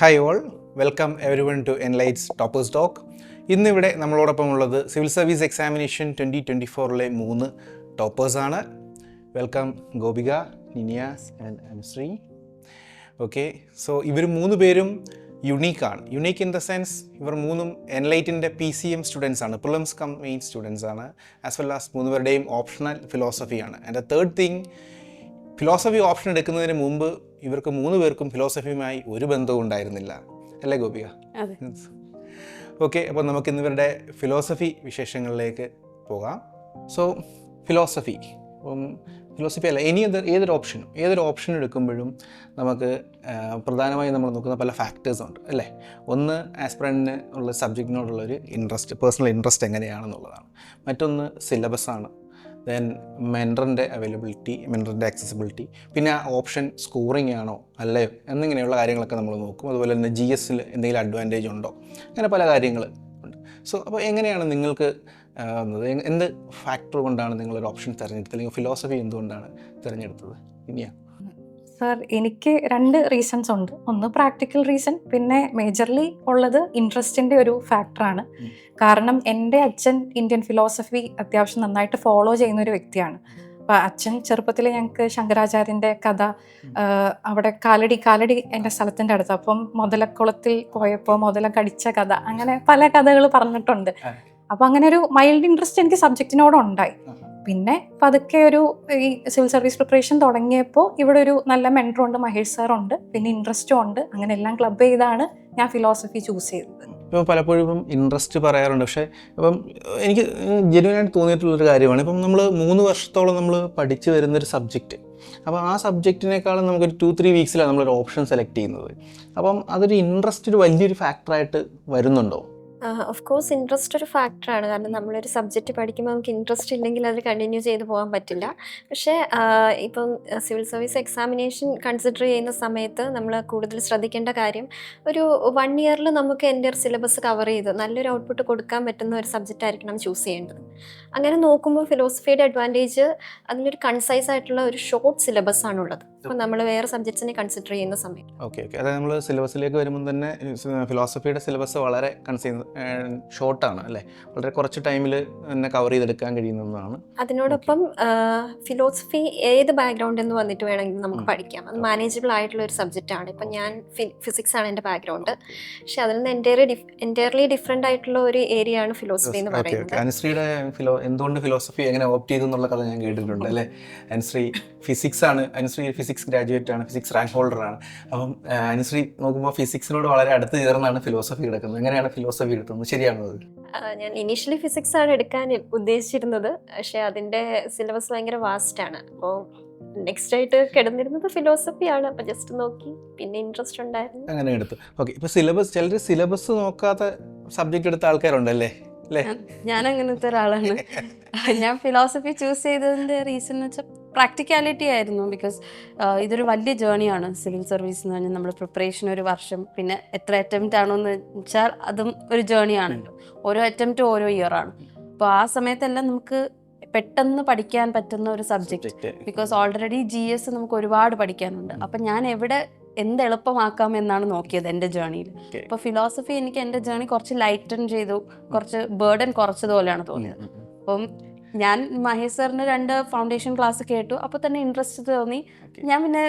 Hi all, welcome everyone to Enlight's toppers talk. ഇന്നിവിടെ നമ്മളോടൊപ്പം ഉള്ളത് സിവിൽ സർവീസ് എക്സാമിനേഷൻ 2024 3 ടോപ്പേഴ്സാണ്. Welcome Gopika, Niniyas and Anushree. Okay, so ഇവർ 3 പേരും യുണീക്കാണ്. യുണീക്ക് ഇൻ ദ സെൻസ് ഇവർ 3 എൻലൈറ്റിൻ്റെ PCM സ്റ്റുഡൻസ് ആണ്, പ്രിലിംസ് കം മെയിൻ സ്റ്റുഡൻസ് ആണ്, ആസ് വെൽ ആസ് 3 പേരുടെയും ഓപ്ഷണൽ ഫിലോസഫിയാണ്. And the third thing, philosophy option എടുക്കുന്നതിന് മുമ്പ് ഇവർക്ക് 3 പേർക്കും ഫിലോസഫിയുമായി ഒരു ബന്ധവും ഉണ്ടായിരുന്നില്ല, അല്ലേ ഗോപിക? ഓക്കെ, അപ്പോൾ നമുക്ക് ഇന്നിവരുടെ ഫിലോസഫി വിശേഷങ്ങളിലേക്ക് പോകാം. സോ ഫിലോസഫി അല്ല, ഏതൊരു ഓപ്ഷൻ എടുക്കുമ്പോഴും നമുക്ക് പ്രധാനമായും നമ്മൾ നോക്കുന്ന പല ഫാക്ടേഴ്സ് ഉണ്ട്, അല്ലേ? ഒന്ന്, ആസ്പിറൻറ്റിന് ഉള്ള സബ്ജക്റ്റിനോടുള്ളൊരു ഇൻട്രസ്റ്റ്, പേഴ്സണൽ ഇൻട്രസ്റ്റ് എങ്ങനെയാണെന്നുള്ളതാണ്. മറ്റൊന്ന് സിലബസാണ്. ദെൻ മെൻറ്ററിൻ്റെ അവൈലബിലിറ്റി, മെൻറ്ററിൻ്റെ ആക്സസിബിലിറ്റി, പിന്നെ ആ ഓപ്ഷൻ സ്കോറിംഗ് ആണോ അല്ലയോ എന്നിങ്ങനെയുള്ള കാര്യങ്ങളൊക്കെ നമ്മൾ നോക്കും. അതുപോലെ തന്നെ GS എന്തെങ്കിലും അഡ്വാൻറ്റേജ് ഉണ്ടോ, അങ്ങനെ പല കാര്യങ്ങൾ ഉണ്ട്. സോ അപ്പോൾ എങ്ങനെയാണ് നിങ്ങൾക്ക് എന്ത് ഫാക്ടർ കൊണ്ടാണ് നിങ്ങളൊരു ഓപ്ഷൻ തിരഞ്ഞെടുത്തത്, അല്ലെങ്കിൽ ഫിലോസഫി എന്തുകൊണ്ടാണ് തിരഞ്ഞെടുത്തത്? ഇനിയാ സർ, എനിക്ക് 2 റീസൺസ് ഉണ്ട്. ഒന്ന് പ്രാക്ടിക്കൽ റീസൺ, പിന്നെ മേജർലി ഉള്ളത് ഇൻട്രസ്റ്റിൻ്റെ ഒരു ഫാക്ടറാണ്. കാരണം എൻ്റെ അച്ഛൻ ഇന്ത്യൻ ഫിലോസഫി അത്യാവശ്യം നന്നായിട്ട് ഫോളോ ചെയ്യുന്ന ഒരു വ്യക്തിയാണ്. അപ്പോൾ അച്ഛൻ ചെറുപ്പത്തിൽ ഞങ്ങൾക്ക് ശങ്കരാചാര്യൻ്റെ കഥ, അവിടെ കാലടി എൻ്റെ സ്ഥലത്തിൻ്റെ അടുത്ത്, അപ്പം മുതലക്കുളത്തിൽ പോയപ്പോൾ മുതല കടിച്ച കഥ, അങ്ങനെ പല കഥകൾ പറഞ്ഞിട്ടുണ്ട്. അപ്പോൾ അങ്ങനെ ഒരു മൈൽഡ് ഇൻട്രസ്റ്റ് എനിക്ക് സബ്ജക്റ്റിനോടുണ്ടായി. പിന്നെ പതുക്കെ ഈ സിവിൽ സർവീസ് പ്രിപ്പറേഷൻ തുടങ്ങിയപ്പോൾ ഇവിടെ ഒരു നല്ല മെൻറ്ററുണ്ട്, മഹേഷ് സാറുണ്ട്, പിന്നെ ഇൻട്രസ്റ്റും ഉണ്ട്. അങ്ങനെ എല്ലാം ക്ലബ് ചെയ്താണ് ഞാൻ ഫിലോസഫി ചൂസ് ചെയ്തത്. ഇപ്പം പലപ്പോഴും ഇൻട്രസ്റ്റ് പറയാറുണ്ട്, പക്ഷേ ഇപ്പം എനിക്ക് ജെന്യുവനായിട്ട് തോന്നിയിട്ടുള്ളൊരു കാര്യമാണ്, ഇപ്പം നമ്മൾ 3 വർഷത്തോളം നമ്മൾ പഠിച്ചു വരുന്നൊരു സബ്ജക്റ്റ്. അപ്പോൾ ആ സബ്ജക്റ്റിനേക്കാളും നമുക്കൊരു 2-3 വീക്സിലാണ് നമ്മളൊരു ഓപ്ഷൻ സെലക്ട് ചെയ്യുന്നത്. അപ്പം അതൊരു ഇൻട്രസ്റ്റ് ഒരു വലിയൊരു ഫാക്ടറായിട്ട് വരുന്നുണ്ടോ? ഓഫ് കോഴ്സ് ഇൻട്രസ്റ്റ് ഒരു ഫാക്ടറാണ്. കാരണം നമ്മളൊരു സബ്ജക്റ്റ് പഠിക്കുമ്പോൾ നമുക്ക് ഇൻട്രസ്റ്റ് ഇല്ലെങ്കിൽ അത് കണ്ടിന്യൂ ചെയ്ത് പോകാൻ പറ്റില്ല. പക്ഷേ ഇപ്പം സിവിൽ സർവീസ് എക്സാമിനേഷൻ കൺസിഡർ ചെയ്യുന്ന സമയത്ത് നമ്മൾ കൂടുതൽ ശ്രദ്ധിക്കേണ്ട കാര്യം, ഒരു 1 ഇയറിൽ നമുക്ക് എൻ്റെ സിലബസ് കവർ ചെയ്ത് നല്ലൊരു ഔട്ട്പുട്ട് കൊടുക്കാൻ പറ്റുന്ന ഒരു സബ്ജക്റ്റ് ആയിരിക്കണം ചൂസ് ചെയ്യേണ്ടത്. അങ്ങനെ നോക്കുമ്പോൾ ഫിലോസഫിയുടെ അഡ്വാൻറ്റേജ് അതിലൊരു കൺസൈസ് ആയിട്ടുള്ള ഒരു ഷോർട്ട് സിലബസ് ആണുള്ളത്. അപ്പോൾ നമ്മൾ വേറെ സബ്ജക്ട്സിനെ കൺസിഡർ ചെയ്യുന്ന സമയത്ത് അതായത് നമ്മൾ സിലബസിലേക്ക് വരുമ്പോൾ തന്നെ ഫിലോസഫിയുടെ സിലബസ് വളരെ ഷോർട്ടാണ്, അല്ലേ? വളരെ കുറച്ച് ടൈമിൽ തന്നെ കവർ ചെയ്തെടുക്കാൻ കഴിയുന്നതാണ്. അതിനോടൊപ്പം ഫിലോസഫി ഏത് ബാക്ക്ഗ്രൗണ്ടിൽ നിന്ന് വന്നിട്ട് വേണമെങ്കിലും നമുക്ക് പഠിക്കാം. അത് മാനേജബിൾ ആയിട്ടുള്ള ഒരു സബ്ജക്റ്റാണ്. ഇപ്പം ഞാൻ ഫിസിക്സ് ആണ് എൻ്റെ ബാക്ക്ഗ്രൗണ്ട്, പക്ഷെ അതിൽ നിന്ന് എൻറ്റയർലി ഡിഫറെൻ്റ് ആയിട്ടുള്ള ഒരു ഏരിയ ആണ് ഫിലോസഫി എന്ന് പറയുന്നത്. അനുശ്രീയുടെ എന്തുകൊണ്ട് ഫിലോസഫി എങ്ങനെ ഓപ്റ്റ് ചെയ്തു എന്നുള്ള കഥ ഞാൻ കേട്ടിട്ടുണ്ട്, അല്ലേ? അനുശ്രീ ഫിസിക്സ് ആണ്, അനുശ്രീ ഫിസിക്സ് ഗ്രാജുവേറ്റ് ആണ്, ഫിസിക്സ് റാങ്ക് ഹോൾഡർ ആണ്. അപ്പം അനുശ്രീ നോക്കുമ്പോൾ ഫിസിക്സിനോട് വളരെ അടുത്ത് ചേർന്നാണ് ഫിലോസഫി കിടക്കുന്നത്. എങ്ങനെയാണ് ഫിലോസഫി എടുക്കുന്നത്, ശരിയാണോ? ഞാൻ ഇനീഷ്യലി ഫിസിക്സ് ആണ് എടുക്കാൻ ഉദ്ദേശിച്ചിരുന്നത്, പക്ഷേ അതിൻ്റെ സിലബസ് ഭയങ്കര വാസ്റ്റ് ആണ്. അപ്പോൾ നെക്സ്റ്റ് ആയിട്ട് കിടന്നിരുന്നത് ഫിലോസഫിയാണ്. അപ്പോൾ ജസ്റ്റ് നോക്കി, പിന്നെ ഇൻട്രസ്റ്റ് ഉണ്ടായിരുന്നു, അങ്ങനെ എടുത്തു. ഓക്കെ, ഇപ്പോൾ ചിലർ സിലബസ് നോക്കാത്ത സബ്ജക്റ്റ് എടുത്ത ആൾക്കാരുണ്ടല്ലേ? ഞാൻ അങ്ങനത്തെ ഒരാളാണ്. ഞാൻ ഫിലോസഫി ചൂസ് ചെയ്തതിൻ്റെ റീസൺ എന്ന് വെച്ചാൽ പ്രാക്ടിക്കാലിറ്റി ആയിരുന്നു. ബിക്കോസ് ഇതൊരു വലിയ ജേണിയാണ് സിവിൽ സർവീസ് എന്ന് പറഞ്ഞാൽ. നമ്മൾ പ്രിപ്പറേഷൻ 1 വർഷം, പിന്നെ എത്ര അറ്റംപ്റ്റ് ആണോ എന്ന് വെച്ചാൽ അതും ഒരു ജേണിയാണല്ലോ. ഓരോ അറ്റംപ്റ്റ് ഓരോ ഇയർ ആണ്. അപ്പോൾ ആ സമയത്തെല്ലാം നമുക്ക് പെട്ടെന്ന് പഠിക്കാൻ പറ്റുന്ന ഒരു സബ്ജക്റ്റ്. ബിക്കോസ് ഓൾറെഡി GS നമുക്ക് ഒരുപാട് പഠിക്കാനുണ്ട്. അപ്പം ഞാൻ എന്ത് എളുപ്പമാക്കാം എന്നാണ് നോക്കിയത് എൻ്റെ ജേണിയിൽ. അപ്പോൾ ഫിലോസഫി എനിക്ക് എൻ്റെ ജേണി കുറച്ച് ലൈറ്റൻ ചെയ്തു, കുറച്ച് ബേർഡൻ കുറച്ചതുപോലെയാണ് തോന്നിയത്. അപ്പം ഞാൻ മഹേഷ് സാറിൻ്റെ 2 ഫൗണ്ടേഷൻ ക്ലാസ് കേട്ടു. അപ്പോൾ തന്നെ ഇൻട്രസ്റ്റ് തോന്നി. ഞാൻ പിന്നെ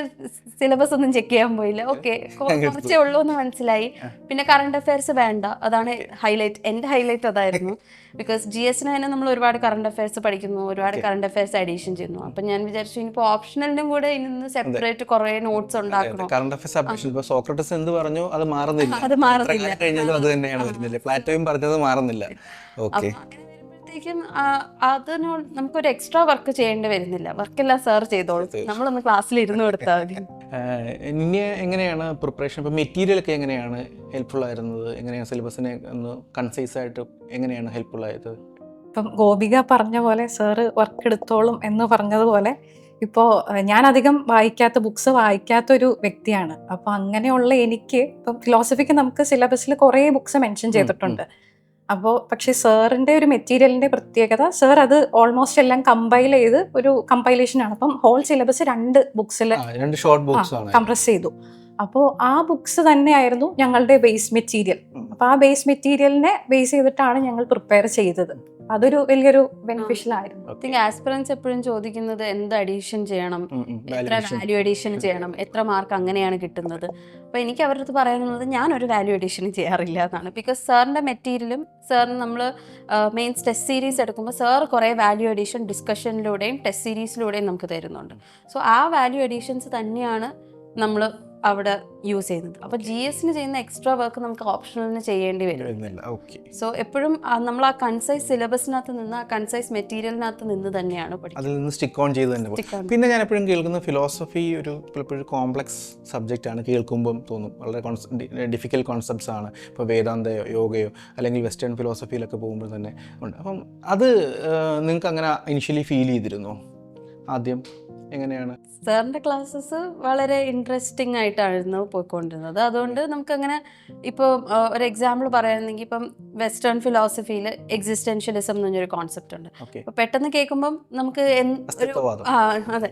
സിലബസ് ഒന്നും ചെക്ക് ചെയ്യാൻ പോയില്ല. ഓക്കെ, കുറച്ചേ ഉള്ളൂ എന്ന് മനസ്സിലായി. പിന്നെ കറണ്ട് അഫെയർസ് വേണ്ട, അതാണ് ഹൈലൈറ്റ്. എൻ്റെ ഹൈലൈറ്റ് അതായിരുന്നു. ബിക്കോസ് GSന് തന്നെ നമ്മൾ ഒരുപാട് കറണ്ട് അഫെയർസ് പഠിക്കുന്നു, ഒരുപാട് കറണ്ട് അഫെയർസ് അഡീഷൻ ചെയ്യുന്നു. അപ്പം ഞാൻ വിചാരിച്ചു ഇനിയിപ്പോൾ ഓപ്ഷണലിനും കൂടെ ഇന്ന് സെപ്പറേറ്റ് കുറേ നോട്ട്സ് ഉണ്ടാക്കണം. കറണ്ട് അഫെയർസ് അപ്ഡേഷൻ ഇപ്പോൾ സോക്രട്ടീസ് എന്ത് പറഞ്ഞു അത് മാറുന്നില്ല, അത് മാറുന്നില്ല, അത് തന്നെയാണ് വരുന്നില്ല. പ്ലാറ്റോയും പറഞ്ഞത് മാറുന്നില്ല. ഓക്കെ, അതിനോട് നമുക്കൊരു എക്സ്ട്രാ വർക്ക് ചെയ്യേണ്ടി വരുന്നില്ല. വർക്കെല്ലാം സാർ ചെയ്തോളും, നമ്മളൊന്ന് ക്ലാസ്സിൽ ഇരുന്ന് കൊടുത്താൽ മതി. ഇനി എങ്ങനെയാണ് പ്രിപ്പറേഷൻ, ഇപ്പം മെറ്റീരിയൽ ഒക്കെ എങ്ങനെയാണ് ഹെൽപ്ഫുൾ ആയിരുന്നത്? എങ്ങനെയാണ് സിലബസിനെ ഒന്ന് കൺസൈസ് ആയിട്ട് എങ്ങനെയാണ് ഹെൽപ്ഫുൾ ആയത്? ഇപ്പം ഗോപിക പറഞ്ഞ പോലെ സാറ് വർക്ക് എടുത്തോളും എന്ന് പറഞ്ഞതുപോലെ, ഇപ്പോൾ ഞാനധികം ബുക്സ് വായിക്കാത്തൊരു വ്യക്തിയാണ്. അപ്പോൾ അങ്ങനെയുള്ള എനിക്ക് ഇപ്പം ഫിലോസഫിക്ക് നമുക്ക് സിലബസിൽ കുറേ ബുക്സ് മെൻഷൻ ചെയ്തിട്ടുണ്ട്. അപ്പോൾ പക്ഷേ സാറിൻ്റെ ഒരു മെറ്റീരിയലിൻ്റെ പ്രത്യേകത, സാർ അത് ഓൾമോസ്റ്റ് എല്ലാം കമ്പൈൽ ചെയ്ത് ഒരു കമ്പൈലേഷനാണ്. അപ്പം ഹോൾ സിലബസ് 2 ബുക്സിൽ കംപ്രസ് ചെയ്തു. അപ്പോൾ ആ ബുക്സ് തന്നെയായിരുന്നു ഞങ്ങളുടെ ബേസ് മെറ്റീരിയൽ. അപ്പോൾ ആ ബേസ് മെറ്റീരിയലിനെ ബേസ് ചെയ്തിട്ടാണ് ഞങ്ങൾ പ്രിപ്പയർ ചെയ്തത്. അതൊരു വലിയൊരു ബെനിഫിഷ്യൽ ആയിരുന്നു. ഐ തിങ്ക് ആസ്പിറൻസ് എപ്പോഴും ചോദിക്കുന്നത് എന്ത് അഡീഷൻ ചെയ്യണം, എത്ര വാല്യൂ അഡീഷൻ ചെയ്യണം, എത്ര മാർക്ക് അങ്ങനെയാണ് കിട്ടുന്നത്. അപ്പോൾ എനിക്ക് അവരുടെ അടുത്ത് പറയാനുള്ളത് ഞാനൊരു വാല്യൂ അഡീഷൻ ചെയ്യാറില്ല എന്നാണ്. ബിക്കോസ് സാറിൻ്റെ മെറ്റീരിയലും സാറിന് നമ്മൾ മെയിൻസ് ടെസ്റ്റ് സീരീസ് എടുക്കുമ്പോൾ സാർ കുറേ വാല്യൂ അഡീഷൻ ഡിസ്കഷനിലൂടെയും ടെസ്റ്റ് സീരീസിലൂടെയും നമുക്ക് തരുന്നുണ്ട്. സോ ആ വാല്യൂ അഡീഷൻസ് തന്നെയാണ് നമ്മൾ അവിടെ യൂസ് ചെയ്യുന്നത്. അപ്പോൾ GS ചെയ്യുന്ന എക്സ്ട്രാ വർക്ക് നമുക്ക് ഓപ്ഷണലിന് ചെയ്യേണ്ടി വരും. സോ എപ്പോഴും നമ്മൾ ആ കൺസൈസ് സിലബസിനകത്ത് നിന്ന്, ആ കൺസൈസ് മെറ്റീരിയലിനകത്ത് നിന്ന് തന്നെയാണ് പഠിക്കുന്നത്. അതിൽ നിന്ന് സ്റ്റിക്ക് ഓൺ ചെയ്ത് തന്നെ പോകും. പിന്നെ ഞാൻ എപ്പോഴും കേൾക്കുന്ന ഫിലോസഫി ഒരു പലപ്പോഴും കോംപ്ലക്സ് സബ്ജക്റ്റ് ആണ്. കേൾക്കുമ്പം തോന്നും വളരെ ഡിഫിക്കൽട്ട് കോൺസെപ്റ്റ്സ് ആണ്. ഇപ്പോൾ വേദാന്തയോ യോഗയോ അല്ലെങ്കിൽ വെസ്റ്റേൺ ഫിലോസഫിയിലൊക്കെ പോകുമ്പോൾ തന്നെ ഉണ്ട്. അപ്പം അത് നിങ്ങൾക്ക് അങ്ങനെ ഇനിഷ്യലി ഫീൽ ചെയ്തിരുന്നോ? ആദ്യം എങ്ങനെയാണ്? സാറിൻ്റെ ക്ലാസ്സസ് വളരെ ഇൻട്രസ്റ്റിംഗ് ആയിട്ടായിരുന്നു പോയിക്കൊണ്ടിരുന്നത്. അതുകൊണ്ട് നമുക്കങ്ങനെ ഇപ്പോൾ ഒരു എക്സാമ്പിൾ പറയുകയാണെങ്കിൽ ഇപ്പം വെസ്റ്റേൺ ഫിലോസഫിയിൽ എക്സിസ്റ്റൻഷ്യലിസം എന്ന് പറഞ്ഞൊരു കോൺസെപ്റ്റ് ഉണ്ട്. അപ്പോൾ പെട്ടെന്ന് കേൾക്കുമ്പം നമുക്ക് അതെ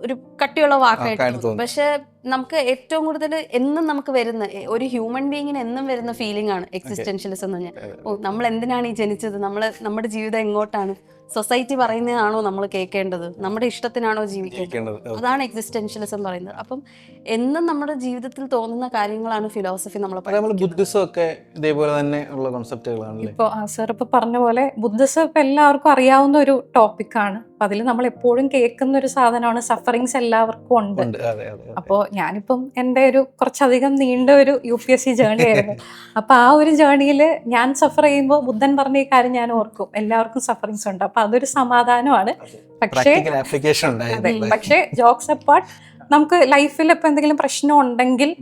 ഒരു കട്ടിയുള്ള വാക്കായിട്ട് തോന്നും. പക്ഷെ നമുക്ക് ഏറ്റവും കൂടുതൽ എന്നും നമുക്ക് വരുന്ന ഒരു ഹ്യൂമൻ ബീയിങ്ങിന് എന്നും വരുന്ന ഫീലിംഗ് ആണ് എക്സിസ്റ്റൻഷ്യലിസം എന്ന് പറഞ്ഞാൽ. നമ്മൾ എന്തിനാണ് ഈ ജനിച്ചത്, നമ്മുടെ ജീവിതം എങ്ങോട്ടാണ്, സൊസൈറ്റി പറയുന്നതാണോ നമ്മൾ കേൾക്കേണ്ടത്, നമ്മുടെ ഇഷ്ടത്തിനാണോ ജീവിക്കേണ്ടത്, അതാണ് എക്സിസ്റ്റൻഷ്യലിസം പറയുന്നത്. അപ്പം എന്നും നമ്മുടെ ജീവിതത്തിൽ തോന്നുന്ന കാര്യങ്ങളാണ് ഫിലോസഫി ബുദ്ധിസം ഒക്കെ ഇതേപോലെ തന്നെ ഉള്ള കോൺസെപ്റ്റുകളാണ്. ഇപ്പോൾ സാർ ഇപ്പോൾ പറഞ്ഞ പോലെ ബുദ്ധിസം ഇപ്പം എല്ലാവർക്കും അറിയാവുന്ന ഒരു ടോപ്പിക്കാണ്. അപ്പം അതിൽ നമ്മൾ എപ്പോഴും കേൾക്കുന്ന ഒരു സാധനമാണ് സഫറിങ്സ് എല്ലാവർക്കും ഉണ്ട്. അപ്പോൾ ഞാനിപ്പം എൻ്റെ ഒരു കുറച്ചധികം നീണ്ട ഒരു UPSC ജേർണി ആയിരുന്നു. അപ്പോൾ ആ ഒരു ജേർണിയിൽ ഞാൻ സഫർ ചെയ്യുമ്പോൾ ബുദ്ധൻ പറഞ്ഞ ഈ കാര്യം ഞാൻ ഓർക്കും, എല്ലാവർക്കും സഫറിങ്സ് ഉണ്ട്. അപ്പം അതൊരു സമാധാനമാണ്. പക്ഷേ ജോക്സ് അപ്പാർട്ട്, നമുക്ക് ലൈഫിൽ ഇപ്പം എന്തെങ്കിലും പ്രശ്നം ഉണ്ടെങ്കിൽ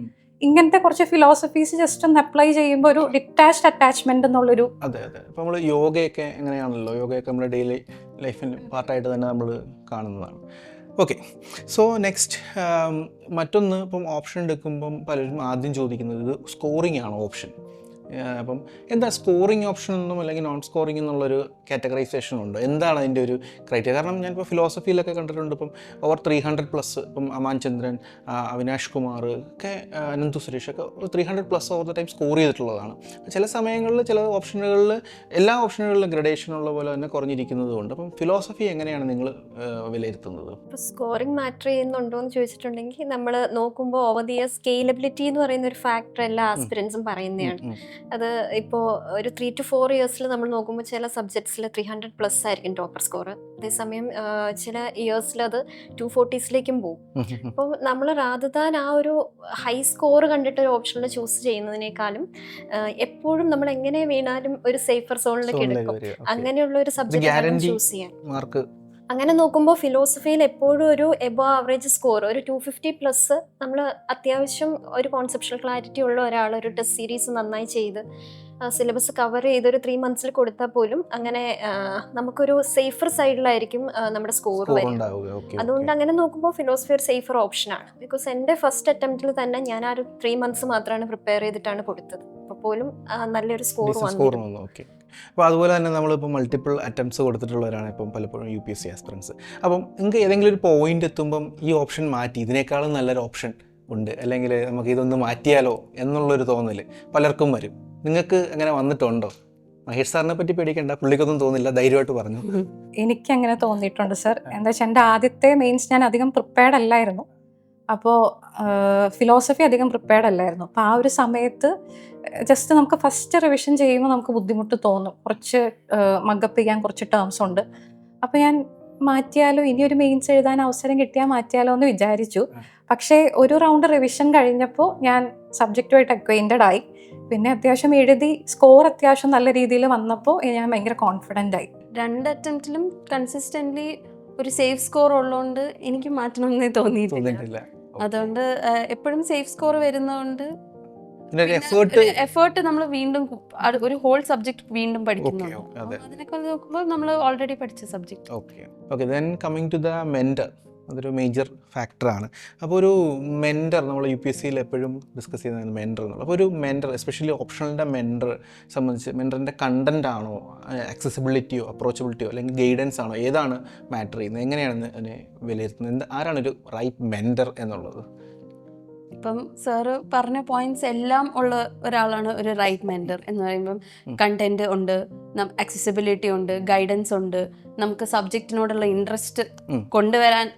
ഇങ്ങനത്തെ കുറച്ച് ഫിലോസഫീസ് ജസ്റ്റ് ഒന്ന് അപ്ലൈ ചെയ്യുമ്പോൾ ഒരു ഡിറ്റാച്ച്ഡ് അറ്റാച്ച്മെന്റ് എന്നുള്ളൊരു. അതെ അതെ. ഇപ്പോൾ നമ്മൾ യോഗയൊക്കെ എങ്ങനെയാണല്ലോ, യോഗയൊക്കെ നമ്മുടെ ഡെയിലി ലൈഫിൽ പാർട്ടായിട്ട് തന്നെ നമ്മൾ കാണുന്നതാണ്. ഓക്കെ, സോ നെക്സ്റ്റ് മറ്റൊന്ന്, ഇപ്പം ഓപ്ഷൻ എടുക്കുമ്പം പലരും ആദ്യം ചോദിക്കുന്നത് ഇത് സ്കോറിംഗ് ആണോ ഓപ്ഷൻ. അപ്പം എന്താ സ്കോറിംഗ് ഓപ്ഷൻ എന്നും അല്ലെങ്കിൽ നോൺ സ്കോറിംഗ് എന്നുള്ളൊരു കാറ്റഗറൈസേഷൻ ഉണ്ട്. എന്താണ് അതിൻ്റെ ഒരു ക്രൈറ്റീരിയ? കാരണം ഞാനിപ്പോൾ ഫിലോസഫിയിലൊക്കെ കണ്ടിട്ടുണ്ട്, ഇപ്പം ഓവർ 300+ ഇപ്പം അമാൻ ചന്ദ്രൻ, അവിനാഷ് കുമാർ ഒക്കെ, അനന്തു സുരേഷ് ഒക്കെ 300+ ഓവർ ദ ടൈം സ്കോർ ചെയ്തിട്ടുള്ളതാണ്. ചില സമയങ്ങളിൽ ചില ഓപ്ഷനുകളിൽ എല്ലാ ഓപ്ഷനുകളിലും ഗ്രഡേഷൻ ഉള്ള പോലെ തന്നെ കുറഞ്ഞിരിക്കുന്നതുകൊണ്ട്. അപ്പം ഫിലോസഫി എങ്ങനെയാണ് നിങ്ങൾ വിലയിരുത്തുന്നത്? ഇപ്പോൾ സ്കോറിംഗ് മാറ്റർ ചെയ്യുന്നുണ്ടോ എന്ന് ചോദിച്ചിട്ടുണ്ടെങ്കിൽ നമ്മൾ നോക്കുമ്പോൾ ഓവർ ദി ഇയർ സ്കെയിലബിലിറ്റി എന്ന് പറയുന്ന ഒരു ഫാക്ടർ എല്ലാ ആസ്പിരൻസും പറയുന്നതാണ്. അത് ഇപ്പോൾ ഒരു 3 to 4 ഇയേഴ്സിൽ നമ്മൾ നോക്കുമ്പോൾ ചില സബ്ജക്ട്സിൽ 300+ ആയിരിക്കും ടോപ്പർ സ്കോർ. അതേസമയം ചില ഇയേഴ്സിൽ അത് 240s പോകും. അപ്പോൾ നമ്മൾ റാദർ ആ ഒരു ഹൈ സ്കോർ കണ്ടിട്ട് ഒരു ഓപ്ഷനിൽ ചൂസ് ചെയ്യുന്നതിനേക്കാളും എപ്പോഴും നമ്മൾ എങ്ങനെ വീണാലും ഒരു സേഫർ സോണിലേക്ക് എടുക്കും. അങ്ങനെയുള്ള ഒരു സബ്ജക്റ്റ് ചൂസ് ചെയ്യാൻ. അങ്ങനെ നോക്കുമ്പോൾ ഫിലോസഫിയിൽ എപ്പോഴും ഒരു എബോ ആവറേജ് സ്കോർ, ഒരു 250+, നമ്മൾ അത്യാവശ്യം ഒരു കോൺസെപ്ഷണൽ ക്ലാരിറ്റി ഉള്ള ഒരാൾ ഒരു ടെസ്റ്റ് സീരീസ് നന്നായി ചെയ്ത് സിലബസ് കവർ ചെയ്ത് ഒരു 3 months കൊടുത്താൽ പോലും അങ്ങനെ നമുക്കൊരു സേഫർ സൈഡിലായിരിക്കും നമ്മുടെ സ്കോർ വരിക. അതുകൊണ്ട് അങ്ങനെ നോക്കുമ്പോൾ ഫിലോസഫി ഒരു സേഫർ ഓപ്ഷനാണ്. ബിക്കോസ് എൻ്റെ ഫസ്റ്റ് അറ്റംപ്റ്റിൽ തന്നെ ഞാൻ ആ ഒരു 3 months മാത്രമാണ് പ്രിപ്പയർ ചെയ്തിട്ടാണ് കൊടുത്തത്. അപ്പോൾ പോലും നല്ലൊരു സ്കോർ വന്നു. അപ്പോൾ അതുപോലെ തന്നെ നമ്മളിപ്പോൾ മൾട്ടിപ്പിൾ അറ്റംപ്റ്റ്സ് കൊടുത്തിട്ടുള്ളവരാണ് ഇപ്പം പലപ്പോഴും UPSC ആസ്പിറൻസ്. അപ്പം നിങ്ങൾക്ക് ഏതെങ്കിലും ഒരു പോയിന്റ് എത്തുമ്പം ഈ ഓപ്ഷൻ മാറ്റി ഇതിനേക്കാളും നല്ലൊരു ഓപ്ഷൻ ഉണ്ട്, അല്ലെങ്കിൽ നമുക്ക് ഇതൊന്ന് മാറ്റിയാലോ എന്നുള്ളൊരു തോന്നൽ പലർക്കും വരും. നിങ്ങൾക്ക് അങ്ങനെ വന്നിട്ടുണ്ടോ? മഹേഷ് സാറിനെ പറ്റി പേടിക്കണ്ട, പുള്ളിക്കൊന്നും തോന്നില്ല, ധൈര്യമായിട്ട് പറഞ്ഞു. എനിക്ക് അങ്ങനെ തോന്നിയിട്ടുണ്ട് സർ. എന്താ വെച്ചാൽ എൻ്റെ ആദ്യത്തെ മെയിൻസ് ഞാൻ അധികം പ്രിപ്പയർഡ് അല്ലായിരുന്നു. അപ്പോൾ ഫിലോസഫി അധികം പ്രിപ്പയർഡ് അല്ലായിരുന്നു. അപ്പോൾ ആ ഒരു സമയത്ത് ജസ്റ്റ് നമുക്ക് ഫസ്റ്റ് റിവിഷൻ ചെയ്യുമ്പോൾ നമുക്ക് ബുദ്ധിമുട്ട് തോന്നും, കുറച്ച് മഗപ്പ് ചെയ്യാൻ കുറച്ച് ടേംസ് ഉണ്ട്. അപ്പോൾ ഞാൻ മാറ്റിയാലോ, ഇനിയൊരു മെയിൻസ് എഴുതാൻ അവസരം കിട്ടിയാൽ മാറ്റിയാലോ എന്ന് വിചാരിച്ചു. പക്ഷേ ഒരു റൗണ്ട് റിവിഷൻ കഴിഞ്ഞപ്പോൾ ഞാൻ സബ്ജക്റ്റുമായിട്ട് അക്വൈൻറ്റഡ് ആയി. പിന്നെ അത്യാവശ്യം എഴുതി സ്കോർ അത്യാവശ്യം നല്ല രീതിയിൽ വന്നപ്പോൾ ഞാൻ ഭയങ്കര കോൺഫിഡൻ്റ് ആയി. 2 അറ്റംപ്റ്റിലും കൺസിസ്റ്റൻ്റ്ലി ഒരു സേഫ് സ്കോർ ഉള്ളതുകൊണ്ട് എനിക്ക് മാറ്റണമെന്നേ തോന്നിയിട്ടില്ല. അതുകൊണ്ട് എപ്പോഴും സേഫ് സ്കോർ വരുന്നതുകൊണ്ട് എഫേർട്ട് നമ്മൾ വീണ്ടും ഒരു ഹോൾ സബ്ജക്ട് വീണ്ടും പഠിക്കുന്നുണ്ട്. അതിനൊക്കെ നോക്കുമ്പോൾ നമ്മൾ ഓൾറെഡി പഠിച്ച subject. Okay then coming to the mentor, അതൊരു മേജർ ഫാക്ടറാണ്. അപ്പോൾ ഒരു മെൻറ്റർ നമ്മൾ UPSCയിൽ എപ്പോഴും ഡിസ്കസ് ചെയ്യുന്നത് മെൻറ്റർ എന്നുള്ളത്. അപ്പോൾ ഒരു മെൻറ്റർ, എസ്പെഷ്യലി ഓപ്ഷണലിൻ്റെ മെൻറ്റർ സംബന്ധിച്ച് മെൻറ്ററിൻ്റെ കണ്ടൻ്റ് ആണോ, ആക്സസിബിലിറ്റിയോ അപ്രോച്ചബിലിറ്റിയോ അല്ലെങ്കിൽ ഗൈഡൻസ് ആണോ, ഏതാണ് മാറ്റർ ചെയ്യുന്നത്? എങ്ങനെയാണ് അതിനെ വിലയിരുത്തുന്നത്? ആരാണ് ഒരു റൈറ്റ് മെൻറ്റർ എന്നുള്ളത്? ഇപ്പം സാറ് പറഞ്ഞ പോയിന്റ്സ് എല്ലാം ഉള്ള ഒരാളാണ് ഒരു റൈറ്റ് മെൻറ്റർ എന്ന് പറയുമ്പം. കണ്ടന്റ് ഉണ്ട്, അക്സസിബിലിറ്റി ഉണ്ട്, ഗൈഡൻസ് ഉണ്ട്, നമുക്ക് സബ്ജക്റ്റിനോടുള്ള ഇൻട്രസ്റ്റ് കൊണ്ടുവരാൻ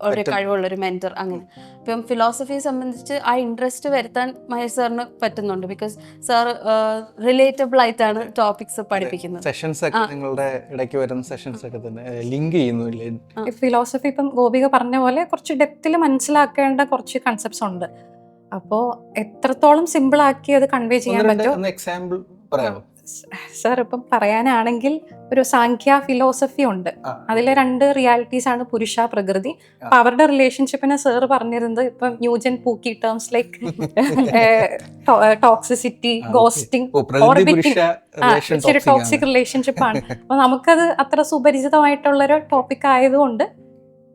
ഒരു കഴിവുള്ള ഒരു മെൻറ്റർ. അങ്ങനെ ഇപ്പം ഫിലോസഫിയെ സംബന്ധിച്ച് ആ ഇൻട്രസ്റ്റ് വരുത്താൻ മഹേഷ് സാറിന് പറ്റുന്നുണ്ട്. ബിക്കോസ് സാർ റിലേറ്റബിൾ ആയിട്ടാണ് ടോപ്പിക്സ് പഠിപ്പിക്കുന്നത്. സെഷൻസ് ഒക്കെ നിങ്ങളുടെ ഇടയ്ക്ക് വരുന്ന സെഷൻസ് ഒക്കെ തന്നെ ലിങ്ക് ചെയ്യുന്നില്ലേ? ഫിലോസഫി ഇപ്പം ഗോപിക പറഞ്ഞ പോലെ കുറച്ച് ഡെപ്തിൽ മനസ്സിലാക്കേണ്ട കുറച്ച് കൺസെപ്റ്റ്സ് ഉണ്ട്. അപ്പോൾ എത്രത്തോളം സിമ്പിൾ ആക്കി അത് കൺവേ ചെയ്യാൻ പറ്റും. എക്സാമ്പിൾ പറയാമോ? സാർ ഇപ്പം പറയാനാണെങ്കിൽ ഒരു സാഖ്യ ഫിലോസഫി ഉണ്ട്. അതിലെ 2 റിയാലിറ്റീസ് ആണ് പുരുഷ പ്രകൃതി. അപ്പൊ അവരുടെ റിലേഷൻഷിപ്പിനെ സാർ പറഞ്ഞിരുന്നത് ഇപ്പം new gen pookie terms like toxicity, ghosting, orbiting, ഇച്ചിരി ടോക്സിക് റിലേഷൻഷിപ്പ് ആണ്. അപ്പൊ നമുക്കത് അത്ര സുപരിചിതമായിട്ടുള്ളൊരു ടോപ്പിക് ആയതുകൊണ്ട്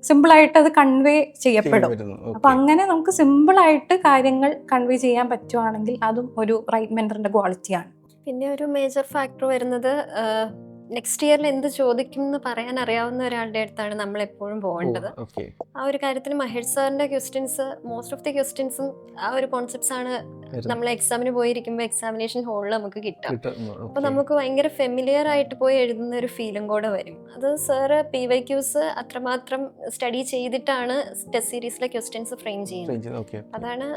സിമ്പിൾ ആയിട്ട് അത് കൺവേ ചെയ്യപ്പെടും. അപ്പൊ അങ്ങനെ നമുക്ക് സിമ്പിൾ ആയിട്ട് കാര്യങ്ങൾ കൺവേ ചെയ്യാൻ പറ്റുവാണെങ്കിൽ അതും ഒരു റൈറ്റ് മെന്ററിന്റെ ക്വാളിറ്റിയാണ്. പിന്നെ ഒരു മേജർ ഫാക്ടർ വരുന്നത് നെക്സ്റ്റ് ഇയറിൽ എന്ത് ചോദിക്കും എന്ന് പറയാൻ അറിയാവുന്ന ഒരാളുടെ അടുത്താണ് നമ്മൾ എപ്പോഴും പോകേണ്ടത്. ആ ഒരു കാര്യത്തിൽ മഹേഷ് സാറിന്റെ ക്വസ്റ്റ്യൻസ്, മോസ്റ്റ് ഓഫ് ദി ക്വസ്റ്റ്യൻസും ആ ഒരു കോൺസെപ്റ്റ്സ് ആണ് നമ്മൾ എക്സാമിന് പോയിരിക്കുമ്പോൾ എക്സാമിനേഷൻ ഹോളിൽ നമുക്ക് കിട്ടാം. അപ്പൊ നമുക്ക് ഭയങ്കര ഫെമിലിയർ ആയിട്ട് പോയി എഴുതുന്ന ഒരു ഫീലും കൂടെ വരും. അത് സാറ് PYQs അത്രമാത്രം സ്റ്റഡി ചെയ്തിട്ടാണ് ടെസ്റ്റ് സീരീസിലെ ക്വസ്റ്റ്യൻസ് ഫ്രെയിം ചെയ്യുന്നത്. അതാണ്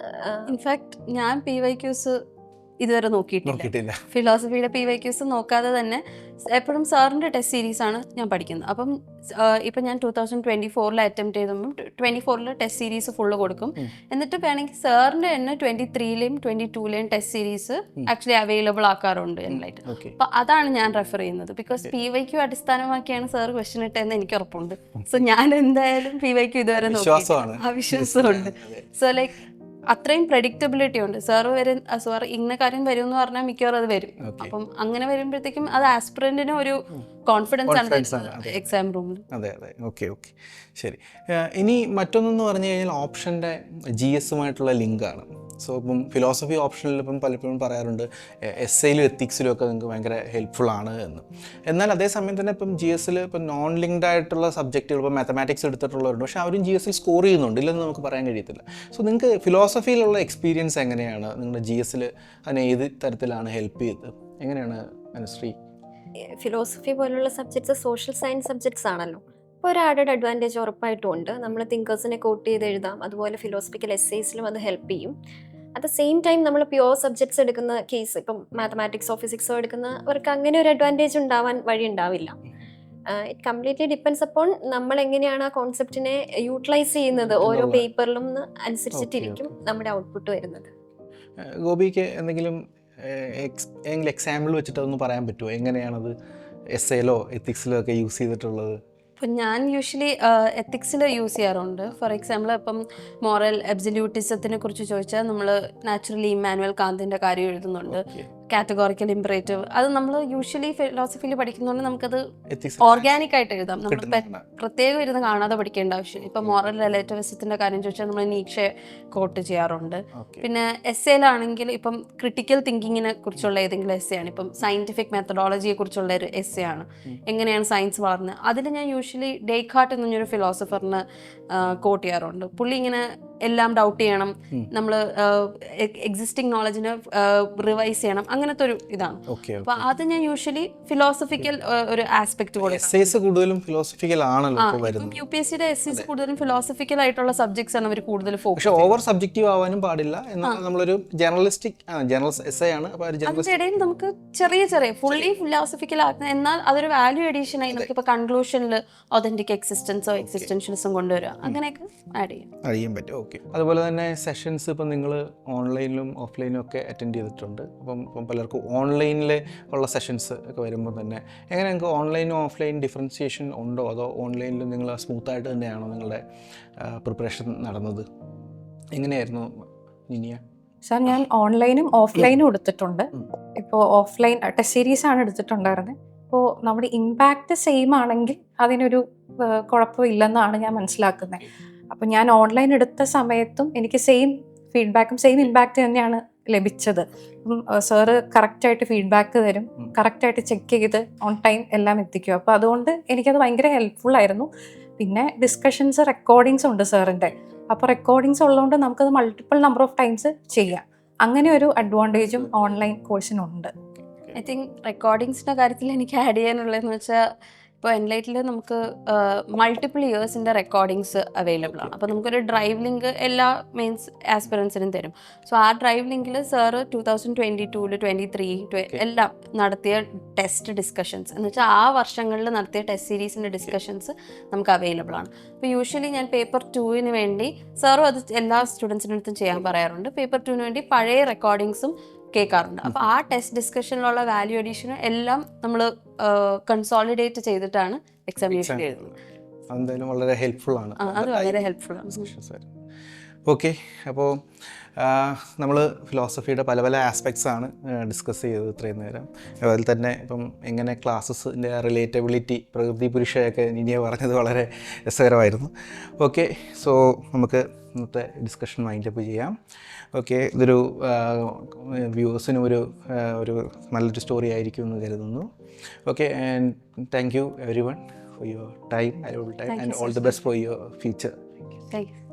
ഇൻഫാക്ട് ഞാൻ PYQs ഇതുവരെ നോക്കിയിട്ടില്ല. ഫിലോസഫിയുടെ PYQs നോക്കാതെ തന്നെ എപ്പോഴും സാറിൻ്റെ ടെസ്റ്റ് സീരീസ് ആണ് ഞാൻ പഠിക്കുന്നത്. അപ്പം ഇപ്പം ഞാൻ 2024 അറ്റംപ്റ്റ് ചെയ്തപ്പോൾ 24 ടെസ്റ്റ് സീരീസ് ഫുള്ള് കൊടുക്കും. എന്നിട്ട് വേണമെങ്കിൽ സാറിൻ്റെ തന്നെ 23 22 ടെസ്റ്റ് സീരീസ് ആക്ച്വലി അവൈലബിൾ ആക്കാറുണ്ട് എല്ലായിട്ട്. അപ്പം അതാണ് ഞാൻ റെഫർ ചെയ്യുന്നത്. ബിക്കോസ് PYQ അടിസ്ഥാനമാക്കിയാണ് സാർ ക്വസ്റ്റ്യൻ ഇട്ടതെന്ന് എനിക്ക് ഉറപ്പുണ്ട്. സോ ഞാൻ എന്തായാലും PYQ ഇതുവരെ നോക്കി ആ വിശ്വാസമുണ്ട്. സോ ലൈക്ക് അത്രയും പ്രഡിക്റ്റബിലിറ്റി ഉണ്ട്. സാർ ഇന്ന കാര്യം വരും എന്ന് പറഞ്ഞാൽ മിക്കവാറും അത് വരും. അപ്പം അങ്ങനെ വരുമ്പോഴത്തേക്കും അത് ആസ്പിറന്റിന് ഒരു കോൺഫിഡൻസ് ആണ് എക്സാം റൂമിൽ. അതെ അതെ, ഓക്കെ ഓക്കെ, ശരി. ഇനി മറ്റൊന്നെന്ന് പറഞ്ഞു കഴിഞ്ഞാൽ ഓപ്ഷൻ്റെ GS-ഉമായിട്ടുള്ള ലിങ്കാണ്. സോ ഇപ്പം ഫിലോസഫി ഓപ്ഷനിൽ ഇപ്പം പലപ്പോഴും പറയാറുണ്ട് എസ്സേയിലും എത്തിക്സിലും ഒക്കെ നിങ്ങൾക്ക് ഭയങ്കര ഹെൽപ്ഫുൾ ആണ് എന്ന്. എന്നാൽ അതേസമയം തന്നെ ഇപ്പം GS-ൽ ഇപ്പം നോൺ ലിങ്ക്ഡ് ആയിട്ടുള്ള സബ്ജക്റ്റുകൾ, ഇപ്പം മാത്തമാറ്റിക്സ് എടുത്തിട്ടുള്ളവരുണ്ട്, പക്ഷേ അവരും GS-ൽ സ്കോർ ചെയ്യുന്നുണ്ട്, ഇല്ലെന്ന് നമുക്ക് പറയാൻ കഴിയത്തില്ല. സോ നിങ്ങൾക്ക് ഫിലോസഫിയിലുള്ള എക്സ്പീരിയൻസ് എങ്ങനെയാണ്? നിങ്ങളുടെ GS-ൽ അതിനെ ഏത് തരത്തിലാണ് ഹെൽപ്പ് ചെയ്തത്? എങ്ങനെയാണ് അനുശ്രീ? ഫിലോസഫി പോലുള്ള സബ്ജക്ട്സ് സോഷ്യൽ സയൻസ് സബ്ജക്ട്സ് ആണല്ലോ. അപ്പോൾ ഒരു ആഡഡ് അഡ്വാൻറ്റേജ് ഉറപ്പായിട്ടും ഉണ്ട്. നമ്മൾ തിങ്കേഴ്സിനെ കോട്ട് ചെയ്ത് എഴുതാം. അതുപോലെ ഫിലോസഫിക്കൽ എസ്സേസിലും അത് ഹെൽപ്പ് ചെയ്യും. അറ്റ് ദ സെയിം ടൈം നമ്മൾ പ്യുവർ സബ്ജക്ട്സ് എടുക്കുന്ന കേസ്, ഇപ്പം മാത്തമാറ്റിക്സോ ഫിസിക്സോ എടുക്കുന്നവർക്ക് അങ്ങനെ ഒരു അഡ്വാൻറ്റേജ് ഉണ്ടാവാൻ വഴി ഉണ്ടാവില്ല. ഇറ്റ് കംപ്ലീറ്റ്ലി ഡിപ്പെൻഡ്സ് അപ്പോൺ നമ്മൾ എങ്ങനെയാണ് ആ കോൺസെപ്റ്റിനെ യൂട്ടിലൈസ് ചെയ്യുന്നത്. ഓരോ പേപ്പറിലും അനുസരിച്ചിട്ടിരിക്കും നമ്മുടെ ഔട്ട്പുട്ട് വരുന്നത്. ഗോപിക്ക് എന്തെങ്കിലും എക്സാമ്പിൾ വെച്ചിട്ട് അതൊന്ന് പറയാൻ പറ്റുമോ? എങ്ങനെയാണത് എസ്സേയിലോ എത്തിക്സിലോ ഒക്കെ യൂസ് ചെയ്തിട്ടുള്ളത്? ഇപ്പം ഞാൻ യൂഷ്വലി എത്തിക്സിൽ യൂസ് ചെയ്യാറുണ്ട്. ഫോർ എക്സാമ്പിൾ ഇപ്പം മോറൽ അബ്സല്യൂട്ടിസത്തിനെ കുറിച്ച് ചോദിച്ചാൽ നമ്മൾ നാച്ചുറലി ഇമ്മാനുവൽ കാന്തിൻ്റെ കാര്യം എഴുതുന്നുണ്ട്. കാറ്റഗോറിക്കൽ ഇംപറേറ്റീവ് അത് നമ്മൾ യൂഷ്വലി ഫിലോസഫിയിൽ പഠിക്കുന്നതുകൊണ്ട് നമുക്കത് ഓർഗാനിക് ആയിട്ട് എഴുതാം. നമ്മൾ പ്രത്യേകം ഇരുന്ന് കാണാതെ പഠിക്കേണ്ട ആവശ്യമില്ല. ഇപ്പം മോറൽ റിലേറ്റിവിസത്തിൻ്റെ കാര്യം ചോദിച്ചാൽ നമ്മൾ നീക്ഷെ കോട്ട് ചെയ്യാറുണ്ട്. പിന്നെ എസ്സേയിലാണെങ്കിൽ ഇപ്പം ക്രിട്ടിക്കൽ തിങ്കിങ്ങിനെ കുറിച്ചുള്ള ഏതെങ്കിലും എസ്സേ ആണ്, ഇപ്പം സയൻറ്റിഫിക് മെത്തഡോളജിയെ കുറിച്ചുള്ള ഒരു എസ്സേ ആണ്, എങ്ങനെയാണ് സയൻസ് വളർന്നത്. അതിൽ ഞാൻ യൂഷ്വലി ഡേക്കാർട്ട് എന്ന് പറഞ്ഞൊരു ഫിലോസഫറിന് കോട്ട് ചെയ്യാറുണ്ട്. പുള്ളി ഇങ്ങനെ എല്ലാം ഡൗട്ട് ചെയ്യണം, നമ്മൾ എക്സിസ്റ്റിംഗ് നോളജിനെ റിവൈസ് ചെയ്യണം, അങ്ങനത്തെ ഒരു ഇതാണ്. അപ്പൊ അത് ഞാൻ യൂഷ്വലി ഫിലോസഫിക്കൽ ഒരു ആസ്പെക്ട് കൂടുതലും ഫിലോസഫിക്കൽ ആണല്ലോ. UPSCയുടെ എസ്സേസ് കൂടുതലും ഫിലോസഫിക്കൽ ആയിട്ടുള്ള സബ്ജക്ട്സ് ആണ് അവർ കൂടുതൽ ഫോക്കസ്. ഓവർ സബ്ജക്റ്റീവ് ആവാനും പാടില്ല. എന്നാൽ നമ്മളൊരു ജേർണലിസ്റ്റിക് എസ്സേ ആണ്. അതിനിടയിൽ നമുക്ക് ചെറിയ ചെറിയ ഫുള്ളി ഫിലോസഫിക്കൽ ആക്കുന്ന, എന്നാൽ അതൊരു വാല്യൂ അഡീഷൻ ആയി നമുക്ക് ഇപ്പൊ കൺക്ലൂഷനിൽ ഒതന്റിക് എക്സിസ്റ്റൻസോ എക്സിസ്റ്റൻഷ്യലിസം കൊണ്ടുവരിക, അങ്ങനെയൊക്കെ ആഡ് ചെയ്യാൻ പറ്റും. ഓക്കെ. അതുപോലെ തന്നെ സെഷൻസ് ഇപ്പം നിങ്ങൾ ഓൺലൈനിലും ഓഫ്ലൈനും ഒക്കെ അറ്റൻഡ് ചെയ്തിട്ടുണ്ട്. ഇപ്പം പലർക്കും ഓൺലൈനിൽ ഉള്ള സെഷൻസ് ഒക്കെ വരുമ്പോൾ തന്നെ എങ്ങനെ നിങ്ങൾക്ക് ഓൺലൈനും ഓഫ്ലൈൻ ഡിഫറൻസിയേഷൻ ഉണ്ടോ? അതോ ഓൺലൈനിൽ നിങ്ങൾ സ്മൂത്തായിട്ട് തന്നെയാണോ നിങ്ങളുടെ പ്രിപ്പറേഷൻ നടന്നത്? എങ്ങനെയായിരുന്നു നിനിയ? സാർ, ഞാൻ ഓൺലൈനും ഓഫ്ലൈനും എടുത്തിട്ടുണ്ട്. ഇപ്പോൾ ഓഫ്ലൈൻ ടെസ്റ്റ് സീരീസ് ആണ് എടുത്തിട്ടുണ്ടായിരുന്നത്. അപ്പോൾ നമ്മുടെ ഇമ്പാക്റ്റ് സെയിം ആണെങ്കിൽ അതിനൊരു കുഴപ്പമില്ലെന്നാണ് ഞാൻ മനസ്സിലാക്കുന്നത്. അപ്പോൾ ഞാൻ ഓൺലൈൻ എടുത്ത സമയത്തും എനിക്ക് സെയിം ഫീഡ്ബാക്കും സെയിം ഇമ്പാക്റ്റ് തന്നെയാണ് ലഭിച്ചത്. സാറ് കറക്റ്റായിട്ട് ഫീഡ്ബാക്ക് തരും, കറക്റ്റായിട്ട് ചെക്ക് ചെയ്ത് ഓൺ ടൈം എല്ലാം എത്തിക്കും. അപ്പോൾ അതുകൊണ്ട് എനിക്കത് ഭയങ്കര ഹെൽപ്ഫുൾ ആയിരുന്നു. പിന്നെ ഡിസ്കഷൻസ്, റെക്കോർഡിങ്സ് ഉണ്ട് സാറിൻ്റെ. അപ്പോൾ റെക്കോർഡിങ്സ് ഉള്ളതുകൊണ്ട് നമുക്കത് മൾട്ടിപ്പിൾ നമ്പർ ഓഫ് ടൈംസ് ചെയ്യാം. അങ്ങനെ ഒരു അഡ്വാൻറ്റേജും ഓൺലൈൻ കോഴ്സിനുണ്ട്. ഐ തിങ്ക് റെക്കോർഡിങ്സിൻ്റെ കാര്യത്തിൽ എനിക്ക് ആഡ് ചെയ്യാനുള്ളതെന്ന് വെച്ചാൽ ഇപ്പോൾ എൻലൈറ്റിൽ നമുക്ക് മൾട്ടിപ്പിൾ ഇയേഴ്സിൻ്റെ റെക്കോർഡിങ്സ് അവൈലബിൾ ആണ്. അപ്പോൾ നമുക്കൊരു ഡ്രൈവ് ലിങ്ക് എല്ലാ മെയിൻസ് ആസ്പിറൻസിനും തരും. സോ ആ ഡ്രൈവ് ലിങ്കിൽ സാറ് 2022, 23 എല്ലാം നടത്തിയ ടെസ്റ്റ് ഡിസ്കഷൻസ് എന്ന് വെച്ചാൽ ആ വർഷങ്ങളിൽ നടത്തിയ ടെസ്റ്റ് സീരീസിൻ്റെ ഡിസ്കഷൻസ് നമുക്ക് അവൈലബിൾ ആണ്. അപ്പോൾ യൂഷ്വലി ഞാൻ പേപ്പർ 2 വേണ്ടി സാറും അത് എല്ലാ സ്റ്റുഡൻസിൻ്റെ അടുത്തും ചെയ്യാൻ പറയാറുണ്ട്. പേപ്പർ 2 വേണ്ടി പഴയ റെക്കോർഡിങ്സും കേൾക്കാറുണ്ട്. അപ്പോൾ ആ ടെസ്റ്റ് ഡിസ്കഷനിലുള്ള വാല്യൂ അഡീഷനും എല്ലാം നമ്മൾ കൺസോളിഡേറ്റ് ചെയ്തിട്ടാണ് എക്സാമിനേഷൻ എഴുതുന്നത്. അതെന്തായാലും വളരെ ഹെൽപ്ഫുൾ ആണ്. അത് വളരെ ഹെൽപ്ഫുൾ ആണ്. ഓക്കെ, അപ്പോൾ നമ്മൾ ഫിലോസഫിയുടെ പല പല ആസ്പെക്ട്സ് ആണ് ഡിസ്കസ് ചെയ്തത് ഇത്രയും നേരം. അതുപോലെ തന്നെ ഇപ്പം എങ്ങനെ ക്ലാസ്സസിൻ്റെ റിലേറ്റബിലിറ്റി, പ്രകൃതി പുരുഷയൊക്കെ നിനിയ പറഞ്ഞത് വളരെ രസകരമായിരുന്നു. ഓക്കെ, സോ നമുക്ക് ഇന്നത്തെ ഡിസ്കഷൻ വൈൻഡപ്പ് ചെയ്യാം. ഓക്കെ, ഇതൊരു വ്യൂവേഴ്സിനും ഒരു നല്ലൊരു സ്റ്റോറി ആയിരിക്കും എന്ന് കരുതുന്നു. Okay, and thank you every one for your time, valuable time, and all the best for your future. Thank you.